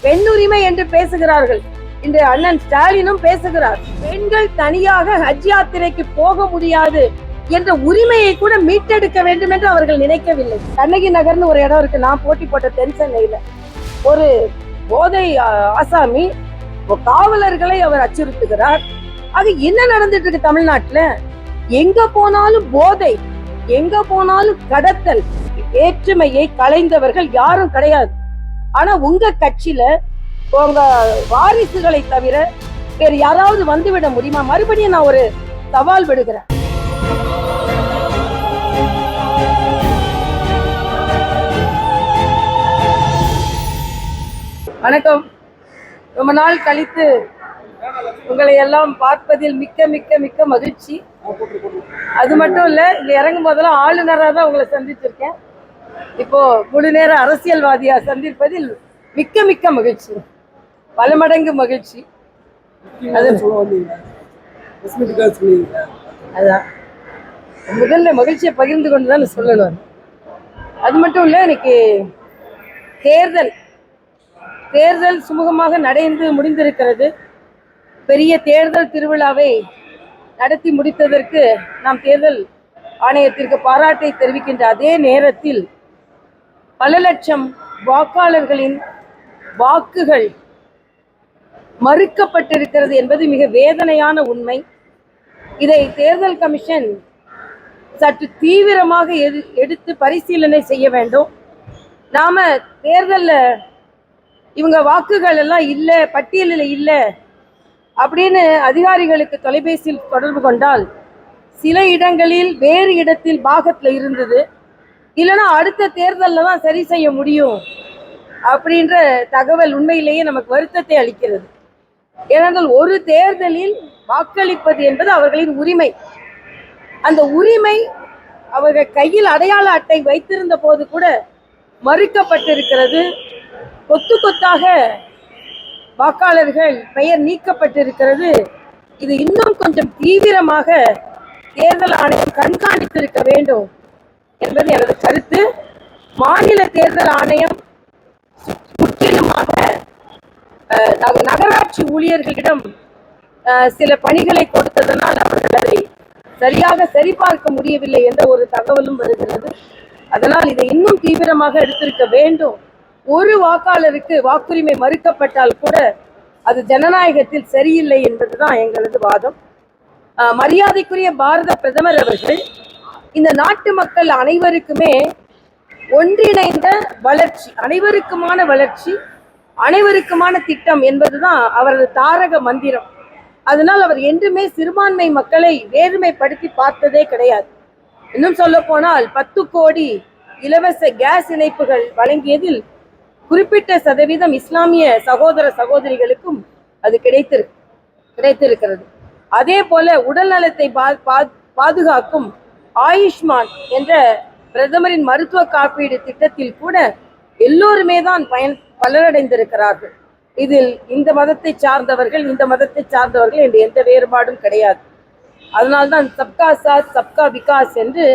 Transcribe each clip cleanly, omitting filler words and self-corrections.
பெண் உரிமை என்று பேசுகிறார்கள். இன்று அண்ணன் ஸ்டாலினும் பேசுகிறார். பெண்கள் தனியாக ஹஜ் யாத்திரைக்கு போக முடியாது என்ற உரிமையை கூட மீட்டெடுக்க வேண்டும் என்று அவர்கள் நினைக்கவில்லை. கண்ணகி நகர்னு ஒரு இடம் இருக்கு, நான் போட்டி போட்ட தென் சென்னையில. ஒரு போதை ஆசாமி காவலர்களை அவர் அச்சுறுத்துகிறார். அது என்ன நடந்துட்டு இருக்கு தமிழ்நாட்டுல? எங்க போனாலும் போதை, எங்க போனாலும் கடத்தல். வேற்றுமையை களைந்தவர்கள் யாரும் கிடையாது. ஆனா உங்க கட்சியில உங்க வாரிசுகளை தவிர வேறு யாராவது வந்துவிட முடியுமா? மறுபடியும் நான் ஒரு சவால் விடுகிறேன். வணக்கம். ரொம்ப நாள் கழித்து உங்களை எல்லாம் பார்ப்பதில் மிக்க மிக்க மிக்க மகிழ்ச்சி. அது மட்டும் இல்ல, இங்க இறங்கும் போதெல்லாம் ஆளுநராக தான் உங்களை சந்திச்சிருக்கேன். இப்போ முழு நேர அரசியல்வாதியா சந்திப்பதில் மிக்க மிக்க மகிழ்ச்சி, பல மடங்கு மகிழ்ச்சி. அதான் முதல்ல மகிழ்ச்சியை பகிர்ந்து கொண்டுதான் சொல்லணும். அது மட்டும் இல்ல, எனக்கு தேர்தல் சுமூகமாக நடந்து முடிந்திருக்கிறது. பெரிய தேர்தல் திருவிழாவை நடத்தி முடித்ததற்கு நாம் தேர்தல் ஆணையத்திற்கு பாராட்டை தெரிவிக்கின்ற அதே நேரத்தில் பல லட்சம் வாக்காளர்களின் வாக்குகள் மறுக்கப்பட்டிருக்கிறது என்பது மிக வேதனையான உண்மை. இதை தேர்தல் கமிஷன் சற்று தீவிரமாக எடுத்து பரிசீலனை செய்ய வேண்டும். நாம தேர்தலில் இவங்க வாக்குகள் எல்லாம் இல்லை, பட்டியலில் இல்லை அப்படின்னு அதிகாரிகளுக்கு தொலைபேசியில் தொடர்பு கொண்டால் சில இடங்களில் வேறு இடத்தில் பாகத்தில் இருந்தது, இல்லைன்னா அடுத்த தேர்தலில் தான் சரி செய்ய முடியும் அப்படின்ற தகவல் உண்மையிலேயே நமக்கு வருத்தத்தை அளிக்கிறது. ஏனென்றால் ஒரு தேர்தலில் வாக்களிப்பது என்பது அவர்களின் உரிமை. அந்த உரிமை அவர்கள் கையில் அடையாள அட்டை வைத்திருந்த போது கூட மறுக்கப்பட்டிருக்கிறது. கொத்து கொத்தாக வாக்காளர்கள் பெயர் நீக்கப்பட்டிருக்கிறது. இது இன்னும் கொஞ்சம் தீவிரமாக தேர்தல் ஆணையம் கண்காணித்திருக்க வேண்டும் என்பது எனது கருத்து. மாநில தேர்தல் ஆணையம் முற்றிலுமாக நகராட்சி ஊழியர்களிடம் சில பணிகளை கொடுத்ததனால் அவர்கள் அதை சரியாக சரிபார்க்க முடியவில்லை என்ற ஒரு தகவலும் வருகிறது. அதனால் இதை இன்னும் தீவிரமாக எடுத்திருக்க வேண்டும். ஒரு வாக்காளருக்கு வாக்குரிமை மறுக்கப்பட்டால் கூட அது ஜனநாயகத்தில் சரியில்லை என்பதுதான் எங்களது வாதம். மரியாதைக்குரிய பாரத பிரதமர் அவர்கள் இந்த நாட்டு மக்கள் அனைவருக்குமே ஒன்றிணைந்த வளர்ச்சி, அனைவருக்குமான வளர்ச்சி, அனைவருக்குமான திட்டம் என்பதுதான் அவரது தாரக மந்திரம். அதனால் அவர் என்றுமே சிறுபான்மை மக்களை வேறுமைப்படுத்தி பார்த்ததே கிடையாது. இன்னும் சொல்ல போனால் 10 கோடி இலவச கேஸ் இணைப்புகள் வழங்கியதில் குறிப்பிட்ட சதவீதம் இஸ்லாமிய சகோதர சகோதரிகளுக்கும் அது கிடைத்திருக்கிறது. அதே போல உடல் நலத்தை பாதுகாக்கும் ஆயுஷ்மான் என்ற பிரதமரின் மருத்துவ காப்பீடு திட்டத்தில் கூட எல்லோருமே தான் பலனடைந்திருக்கிறார்கள். இதில் இந்த மதத்தை சார்ந்தவர்கள் இந்த மதத்தை சார்ந்தவர்கள் என்று எந்த வேறுபாடும் கிடையாது. அதனால்தான் சப்கா சாத் சப்கா விகாஸ் என்று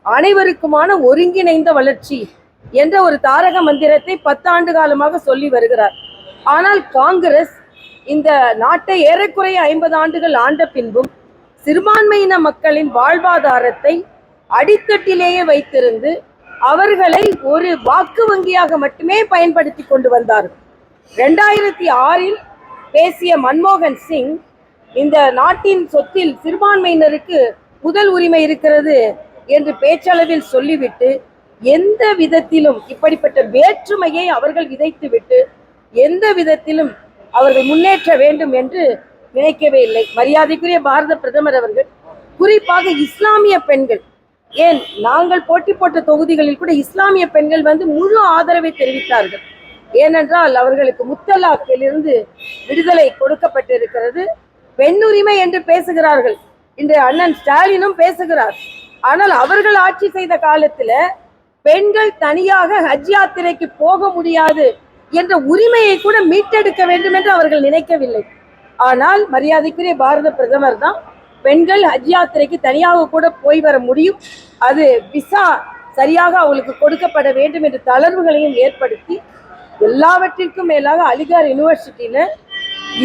அனைவருக்குமான ஒருங்கிணைந்த வளர்ச்சி என்ற ஒரு தாரக மந்திரத்தை 10 ஆண்டு காலமாக சொல்லி வருகிறார். ஆனால் காங்கிரஸ் இந்த நாட்டை ஏறக்குறைய 50 ஆண்டுகள் ஆண்ட பின்பும் சிறுபான்மையின மக்களின் வாழ்வாதாரத்தை அடித்தட்டிலேயே வைத்திருந்து அவர்களை ஒரு வாக்கு வங்கியாக மட்டுமே பயன்படுத்தி கொண்டு வந்தார்கள். 2006 பேசிய மன்மோகன் சிங் இந்த நாட்டின் சொத்தில் சிறுபான்மையினருக்கு முதல் உரிமை இருக்கிறது என்று பேச்சளவில் சொல்லிவிட்டு எந்த விதத்திலும் இப்படிப்பட்ட வேற்றுமையை அவர்கள் விதைத்துவிட்டு எந்த விதத்திலும் அவர்கள் முன்னேற்ற வேண்டும் என்று நினைக்கவே இல்லை. மரியாதைக்குரிய பாரத பிரதமர் அவர்கள் குறிப்பாக இஸ்லாமிய பெண்கள், ஏன் நாங்கள் போட்டி போட்ட தொகுதிகளில் கூட இஸ்லாமிய பெண்கள் முழு ஆதரவை தெரிவித்தார்கள். ஏனென்றால் அவர்களுக்கு முத்தலாக்கில் இருந்து விடுதலை கொடுக்கப்பட்டிருக்கிறது. பெண் உரிமை என்று பேசுகிறார்கள். இன்று அண்ணன் ஸ்டாலினும் பேசுகிறார். ஆனால் அவர்கள் ஆட்சி செய்த காலத்துல பெண்கள் தனியாக ஹஜ் யாத்திரைக்கு போக முடியாது என்ற உரிமையை கூட மீட்டெடுக்க வேண்டும் என்று அவர்கள் நினைக்கவில்லை. ஆனால் மரியாதைக்குரிய பாரத பிரதமர் தான் பெண்கள் ஹஜ் யாத்திரைக்கு தனியாக கூட போய் வர முடியும், அது விசா சரியாக அவங்களுக்கு கொடுக்கப்பட வேண்டும் என்று தளர்வுகளையும் ஏற்படுத்தி எல்லாவற்றிற்கும் மேலாக அலிகார் யூனிவர்சிட்டியில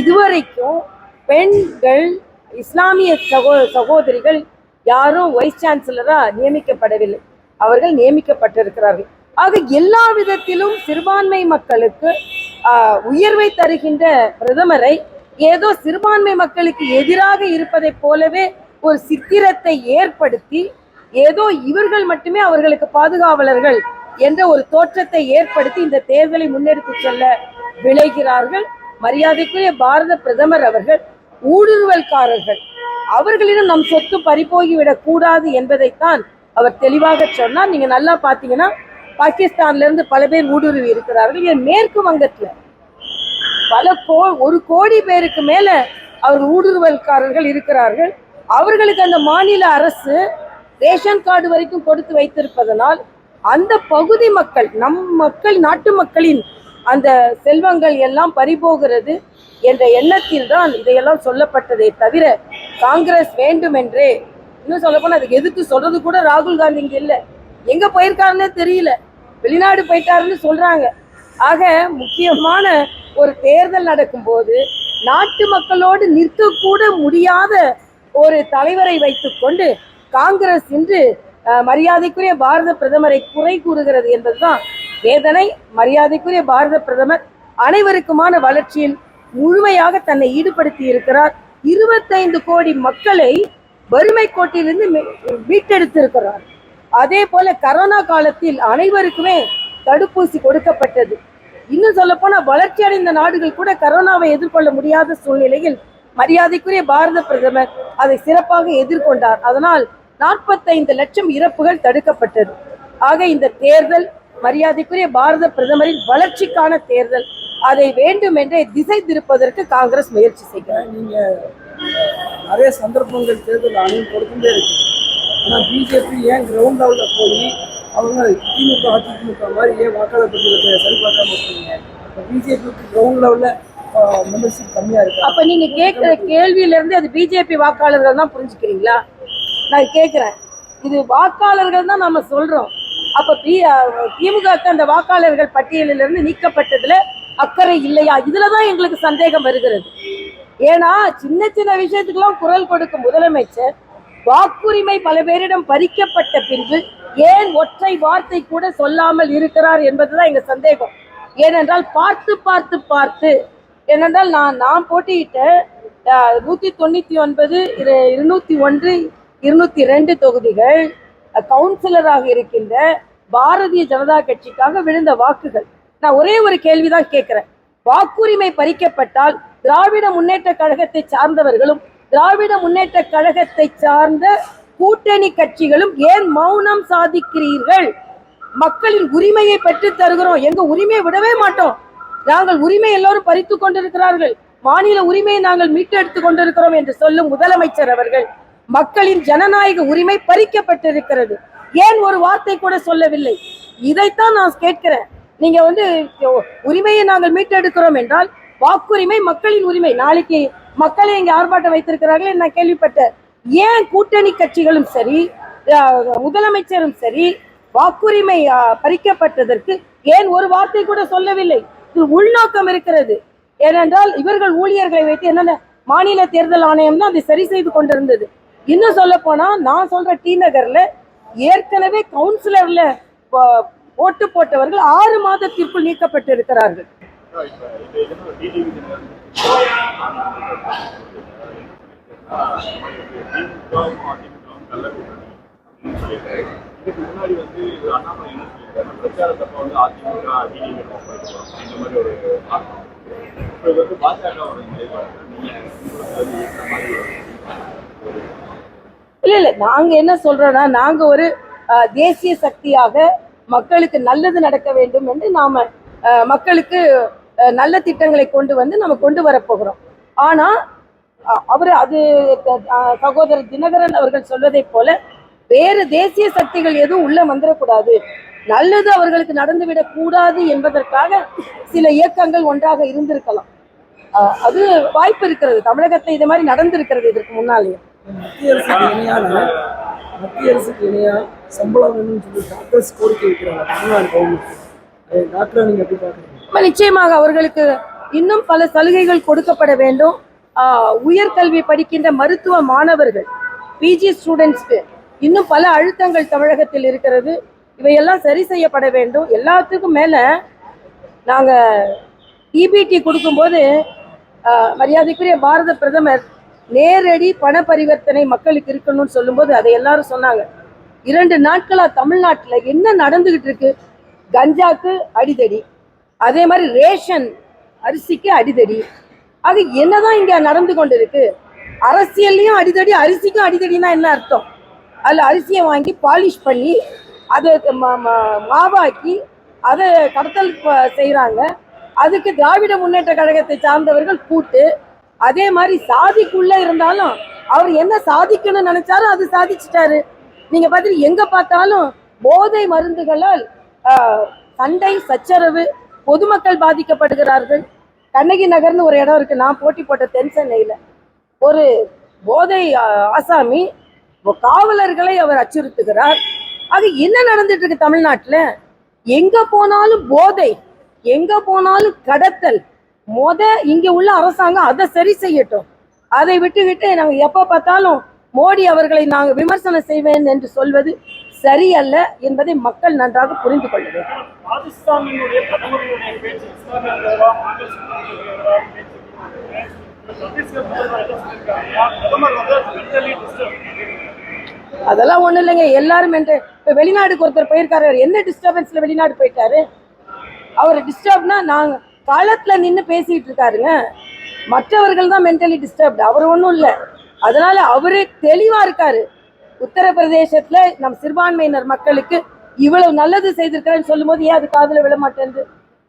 இதுவரைக்கும் பெண்கள் இஸ்லாமிய சகோதரிகள் யாரும் வைஸ் சான்சலரா நியமிக்கப்படவில்லை. அவர்கள் நியமிக்கப்பட்டிருக்கிறார்கள். ஆக எல்லா விதத்திலும் சிறுபான்மை மக்களுக்கு உயர்வை தருகின்ற பிரதமரை ஏதோ சிறுபான்மை மக்களுக்கு எதிராக இருப்பதை போலவே ஒரு சித்திரத்தை ஏற்படுத்தி ஏதோ இவர்கள் மட்டுமே அவர்களுக்கு பாதுகாவலர்கள் என்ற ஒரு தோற்றத்தை ஏற்படுத்தி இந்த தேர்தலை முன்னெடுத்து செல்ல விளைகிறார்கள். மரியாதைக்குரிய பாரத பிரதமர் அவர்கள் ஊடுருவல்காரர்கள், அவர்களிடம் நம் சொத்து பறிபோகிவிடக் கூடாது என்பதைத்தான் அவர் தெளிவாக சொன்னார். நீங்க நல்லா பாத்தீங்கன்னா பாகிஸ்தான்ல இருந்து பல பேர் ஊடுருவி இருக்கிறார்கள். ஏன் மேற்கு வங்கத்துல ஒரு கோடி பேருக்கு மேல அவர்கள் ஊடுருவல்காரர்கள் இருக்கிறார்கள். அவர்களுக்கு அந்த மாநில அரசு ரேஷன் கார்டு வரைக்கும் கொடுத்து வைத்திருப்பதனால் அந்த பகுதி மக்கள், நம் மக்கள், நாட்டு மக்களின் அந்த செல்வங்கள் எல்லாம் பறிபோகிறது என்ற எண்ணத்தில் தான் இதையெல்லாம் சொல்லப்பட்டதே தவிர காங்கிரஸ் வேண்டும் என்றே, இன்னும் சொல்ல போனா அதுக்கு எதிர்த்து சொல்றது கூட ராகுல் காந்தி இங்க இல்லை, எங்க போயிருக்காருன்னே தெரியல, வெளிநாடு போயிட்டாருன்னு சொல்றாங்க. ஆக முக்கியமான ஒரு தேர்தல் நடக்கும் போது நாட்டு மக்களோடு நிற்கக்கூட முடியாத ஒரு தலைவரை வைத்துக்கொண்டு காங்கிரஸ் இன்று மரியாதைக்குரிய பாரத பிரதமரை குறை கூறுகிறது என்பதுதான் வேதனை. மரியாதைக்குரிய பாரத பிரதமர் அனைவருக்குமான வளர்ச்சியில் முழுமையாக தன்னை ஈடுபடுத்தி இருக்கிறார். 25 கோடி மக்களை வறுமை கோட்டிலிருந்து மீட்டெடுத்திருக்கிறார். அதே போல கரோனா காலத்தில் அனைவருக்குமே தடுப்பூசி கொடுக்கப்பட்டது. இன்னும் சொல்ல போனா வளர்ச்சி அடைந்த நாடுகள் கூட கரோனாவை எதிர்கொள்ள முடியாத சூழ்நிலையில் மரியாதைக்குரிய பாரத பிரதமர் அதை சிறப்பாக எதிர்கொண்டார். அதனால் 45 லட்சம் இறப்புகள் தடுக்கப்பட்டது. ஆக இந்த தேர்தல் மரியாதைக்குரிய பாரத பிரதமரின் வளர்ச்சிக்கான தேர்தல். அதை வேண்டும் என்றே திசை திருப்பதற்கு காங்கிரஸ் முயற்சி செய்கிறார். நீங்க நிறைய சந்தர்ப்பங்கள் தேர்தல் ஆணையம் கொடுத்துட்டே இருக்கு. ஆனா பிஜேபி ஏன் கிரவுண்ட் லெவல்ல போய் அவங்க திமுக அதிமுக மாதிரி ஏன் வாக்காளர் பட்டியலை சரி பார்க்காம இருக்கீங்க? பிஜேபிக்கு கிரவுண்ட் லெவல்ல மெம்பர்ஷிப் கம்மியா இருக்கு. அப்ப நீங்க கேட்கிற கேள்வியில இருந்து அது பிஜேபி வாக்காளர்கள் தான் புரிஞ்சுக்கிறீங்களா? நான் கேட்கிறேன், இது வாக்காளர்கள் தான் நாம சொல்றோம். அப்ப திமுக அந்த வாக்காளர்கள் பட்டியலிலிருந்து நீக்கப்பட்டதுல அக்கறை இல்லையா? இதுலதான் எங்களுக்கு சந்தேகம் வருகிறது. ஏன்னா சின்ன சின்ன விஷயத்துக்கெல்லாம் குரல் கொடுக்கும் முதலமைச்சர் வாக்குரிமை பல பேரிடம் பறிக்கப்பட்ட பின்பு ஏன் ஒற்றை வார்த்தை கூட சொல்லாமல் இருக்கிறார் என்பதுதான் எங்க சந்தேகம். ஏனென்றால் பார்த்து பார்த்து பார்த்து, ஏனென்றால் நான் போட்டியிட்ட 199, 201, 202 தொகுதிகள் கவுன்சிலராக இருக்கின்ற பாரதிய ஜனதா கட்சிக்காக விழுந்த வாக்குகள். நான் ஒரே ஒரு கேள்விதான் கேட்கிறேன். வாக்குரிமை பறிக்கப்பட்டால் திராவிட முன்னேற்ற கழகத்தை சார்ந்தவர்களும் திராவிட முன்னேற்ற கழகத்தை சார்ந்த கூட்டணி கட்சிகளும் ஏன் மௌனம் சாதிக்கிறீர்கள்? மக்களின் உரிமையை பெற்று தருகிறோம், எங்க உரிமையை விடவே மாட்டோம், நாங்கள் உரிமை எல்லோரும் பறித்து கொண்டிருக்கிறார்கள், மாநில உரிமையை நாங்கள் மீட்டெடுத்து கொண்டிருக்கிறோம் என்று சொல்லும் முதலமைச்சர் அவர்கள் மக்களின் ஜனநாயக உரிமை பறிக்கப்பட்டிருக்கிறது, ஏன் ஒரு வார்த்தை கூட சொல்லவில்லை? இதைத்தான் நான் கேட்கிறேன். நீங்க உரிமையை நாங்கள் மீட்டெடுக்கிறோம் என்றால் வாக்குரிமை மக்களின் உரிமை. நாளைக்கு மக்களை இங்க ஆர்ப்பாட்டம் வைத்திருக்கிறார்கள் நான் கேள்விப்பட்டேன். ஏன் கூட்டணி கட்சிகளும் சரி முதலமைச்சரும் சரி வாக்குரிமை பறிக்கப்பட்டதற்கு ஏன் ஒரு வார்த்தை கூட சொல்லவில்லை? இது உள்நோக்கம் இருக்கிறது. ஏனென்றால் இவர்கள் ஊழியர்களை வைத்து என்னென்ன மாநில தேர்தல் ஆணையம் தான் அதை சரி செய்து கொண்டிருந்தது. இன்னும் சொல்ல போனா நான் சொல்ற டி நகர்ல ஏற்கனவே கவுன்சிலர்ல ஓட்டு போட்டவர்கள் 6 மாதத்திற்குள் நீக்கப்பட்டு இருக்கிறார்கள். இல்ல நாங்க என்ன சொல்றோம்னா, நாங்க ஒரு தேசிய சக்தியாக மக்களுக்கு நல்லது நடக்க வேண்டும் என்று நாம மக்களுக்கு நல்ல திட்டங்களை கொண்டு வந்து நம்ம கொண்டு வரப்போகிறோம். ஆனா அது சகோதரர் தினகரன் அவர்கள் சொல்வதை போல வேறு தேசிய சக்திகள் எதுவும் உள்ள வந்துடக்கூடாது, நல்லது அவர்களுக்கு நடந்துவிடக் கூடாது என்பதற்காக சில இயக்கங்கள் ஒன்றாக இருந்திருக்கலாம். அது வாய்ப்பு இருக்கிறது. தமிழகத்தில் இது மாதிரி நடந்திருக்கிறது இதற்கு முன்னாலேயே. மத்திய அரசுக்கு இணையா சம்பளம் வேணும்னு சொல்லி காங்கிரஸ் கோரிக்கை வைக்கிறாங்க தமிழ்நாடு கவர்மெண்ட். டாக்டரை நீங்க எப்படி பாக்குறீங்க? நிச்சயமாக அவர்களுக்கு இன்னும் பல சலுகைகள் கொடுக்கப்பட வேண்டும். உயர்கல்வி படிக்கின்ற மருத்துவ மாணவர்கள், பிஜி ஸ்டூடெண்ட்ஸ்க்கு இன்னும் பல அழுத்தங்கள் தமிழகத்தில் இருக்கிறது. இவையெல்லாம் சரி செய்யப்பட வேண்டும். எல்லாத்துக்கும் மேல நாங்க இபிடி கொடுக்கும்போது மரியாதைக்குரிய பாரத பிரதமர் நேரடி பண பரிவர்த்தனை மக்களுக்கு இருக்கணும்னு சொல்லும்போது அதை எல்லாரும் சொன்னாங்க. 2 நாட்களா தமிழ்நாட்டில் என்ன நடந்துகிட்டு இருக்கு? கஞ்சாக்கு அடிதடி, அதே மாதிரி ரேஷன் அரிசிக்கு அடிதடி. அது என்னதான் இங்க நடந்து கொண்டு இருக்கு? அரசியல்லையும் அடிதடி, அரிசிக்கும் அடிதடினா என்ன அர்த்தம்? அதில் அரிசியை வாங்கி பாலிஷ் பண்ணி அதை மாவாக்கி அதை கடத்தல் செய்கிறாங்க. அதுக்கு திராவிட முன்னேற்ற கழகத்தை சார்ந்தவர்கள் கூட்டு. அதே மாதிரி சாதிக்குள்ள இருந்தாலும் அவர் என்ன சாதிக்கணும்னு நினைச்சாலும் அது சாதிச்சிட்டாரு. நீங்க பார்த்தீங்கன்னா எங்க பார்த்தாலும் போதை மருந்துகளால் சண்டை சச்சரவு, பொதுமக்கள் பாதிக்கப்படுகிறார்கள். கண்ணகி நகர்னு ஒரு இடம் இருக்கு, நான் போட்டி போட்ட தென் சென்னையில. ஒரு போதை ஆசாமி காவலர்களை அவர் அச்சுறுத்துகிறார். அது என்ன நடந்துட்டு இருக்கு தமிழ்நாட்டில்? எங்க போனாலும் போதை, எங்க போனாலும் கடத்தல். இங்க உள்ள அரசாங்கம் அதை சரி செய்யட்டும். அதை விட்டுவிட்டு நாங்க எப்ப பார்த்தாலும் மோடி அவர்களை நாங்க விமர்சனம் செய்வேன் என்று சொல்வது சரியல்ல என்பதை மக்கள் நன்றாக புரிந்து கொள்ள வேண்டும். அதெல்லாம் ஒண்ணு இல்லைங்க. எல்லாரும் இப்ப வெளிநாடுக்கு ஒருத்தர் போயிருக்காரு, என்ன டிஸ்டர்பன்ஸ்ல வெளிநாடு போயிட்டாரு? அவர் டிஸ்டர்ப்னா நாங்க காலத்துல நின்று பேசிட்டு இருக்காருங்க. மற்றவர்கள் தான் மென்டலி டிஸ்டர்ப்டு, அவர் ஒன்றும் இல்லை. அதனால அவரு தெளிவா இருக்காரு. உத்தரப்பிரதேசத்துல நம் சிறுபான்மையினர் மக்களுக்கு இவ்வளவு நல்லது செய்திருக்காருன்னு சொல்லும் போது ஏன் அது காதுல விழ மாட்டேங்குது?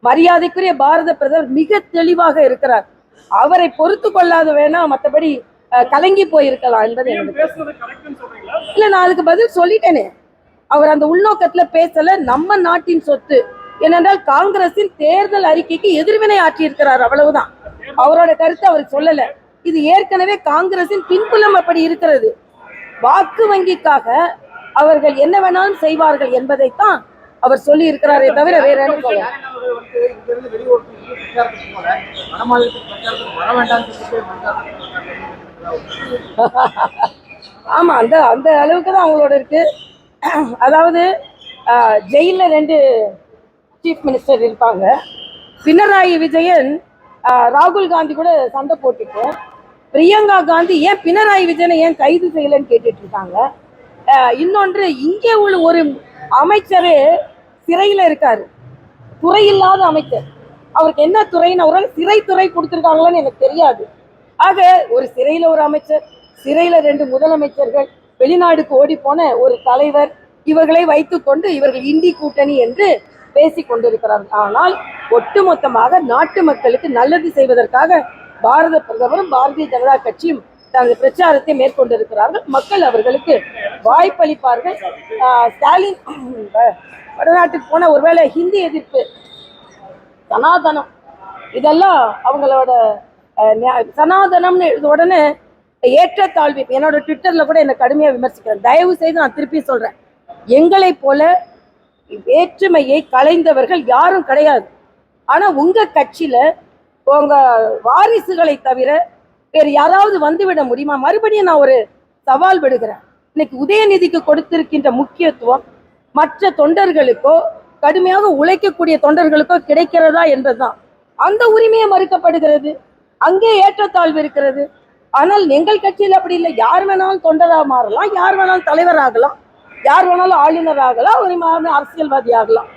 மரியாதைக்குரிய பாரத பிரதமர் மிக தெளிவாக இருக்கிறார். அவரை பொறுத்து கொள்ளாத வேணா மற்றபடி கலங்கி போயிருக்கலாம் என்பது இல்ல. நான் அதுக்கு பதில் சொல்லிட்டேனே. அவர் அந்த உள்நோக்கத்துல பேசல. நம்ம நாட்டின் சொத்து ஏனென்றால் காங்கிரசின் தேர்தல் அறிக்கைக்கு எதிர்வினை ஆற்றியிருக்கிறார், அவ்வளவுதான். அவரோட கருத்தை அவர் சொல்லல. இது ஏற்கனவே காங்கிரசின் பின்புலம் அப்படி இருக்கிறது. வாக்கு வங்கிக்காக அவர்கள் என்ன வேணாலும் செய்வார்கள் என்பதைத்தான் அவர் சொல்லி இருக்கிறாரே தவிர வேற என்ன சொல்ல. ஆமா, அந்த அந்த அளவுக்கு தான் அவங்களோட இருக்கு. அதாவது ஜெயில 2 சீஃப் மினிஸ்டர் இருப்பாங்க. பினராயி விஜயன் ராகுல் காந்தி கூட சண்டை போட்டுட்டு பிரியங்கா காந்தி ஏன் பினராயி விஜயனை ஏன் கைது செய்யலன்னு கேட்டுட்டு இருக்காங்க. இன்னொன்று, இங்கே உள்ள ஒரு அமைச்சரே சிறையில இருக்காரு, துறை இல்லாத அமைச்சர். அவருக்கு என்ன துறைன்னு அவரால் சிறைத்துறை கொடுத்துருக்காங்களான்னு எனக்கு தெரியாது. ஆக ஒரு சிறையில ஒரு அமைச்சர், சிறையில 2 முதலமைச்சர்கள், வெளிநாடுக்கு ஓடி போன ஒரு தலைவர், இவர்களை வைத்துக்கொண்டு இவர்கள் இந்தி கூட்டணி என்று பேசிக் கொண்டிருக்கிறார்கள். ஆனால் ஒட்டுமொத்தமாக நாட்டு மக்களுக்கு நல்லது செய்வதற்காக பாரத பிரதமரும் பாரதிய ஜனதா கட்சியும் தனது பிரச்சாரத்தை மேற்கொண்டிருக்கிறார்கள். மக்கள் அவர்களுக்கு வாய்ப்பளிப்பார்கள். ஸ்டாலின் வடநாட்டுக்கு போன ஒருவேளை ஹிந்தி எதிர்ப்பு, சனாதனம், இதெல்லாம் அவங்களோட சனாதனம்னு உடனே ஏற்றத்தாழ்வு. என்னோட ட்விட்டர்ல கூட என்னை கடுமையா விமர்சிக்கிறேன். தயவு செய்து நான் திருப்பி சொல்றேன், எங்களை போல வேற்றுமையை களைந்தவர்கள் யாரும் கிடையாது. ஆனா உங்க கட்சியில உங்க வாரிசுகளை தவிர வேறு யாராவது வந்துவிட முடியுமா? மறுபடியும் நான் ஒரு சவால் விடுகிறேன். இன்னைக்கு உதயநிதிக்கு கொடுத்திருக்கின்ற முக்கியத்துவம் மற்ற தொண்டர்களுக்கோ, கடுமையாக உழைக்கக்கூடிய தொண்டர்களுக்கோ கிடைக்கிறதா என்பதுதான். அந்த உரிமையை மறுக்கப்படுகிறது, அங்கே ஏற்றத்தாழ்வு இருக்கிறது. ஆனால் எங்கள் கட்சியில் அப்படி இல்லை. யார் வேணாலும் தொண்டராக மாறலாம், யார் வேணாலும் தலைவர் ஆகலாம், யார் வேணாலும் ஆளுநர் ஆகலாம், ஒரு அரசியல்வாதி ஆகலாம்.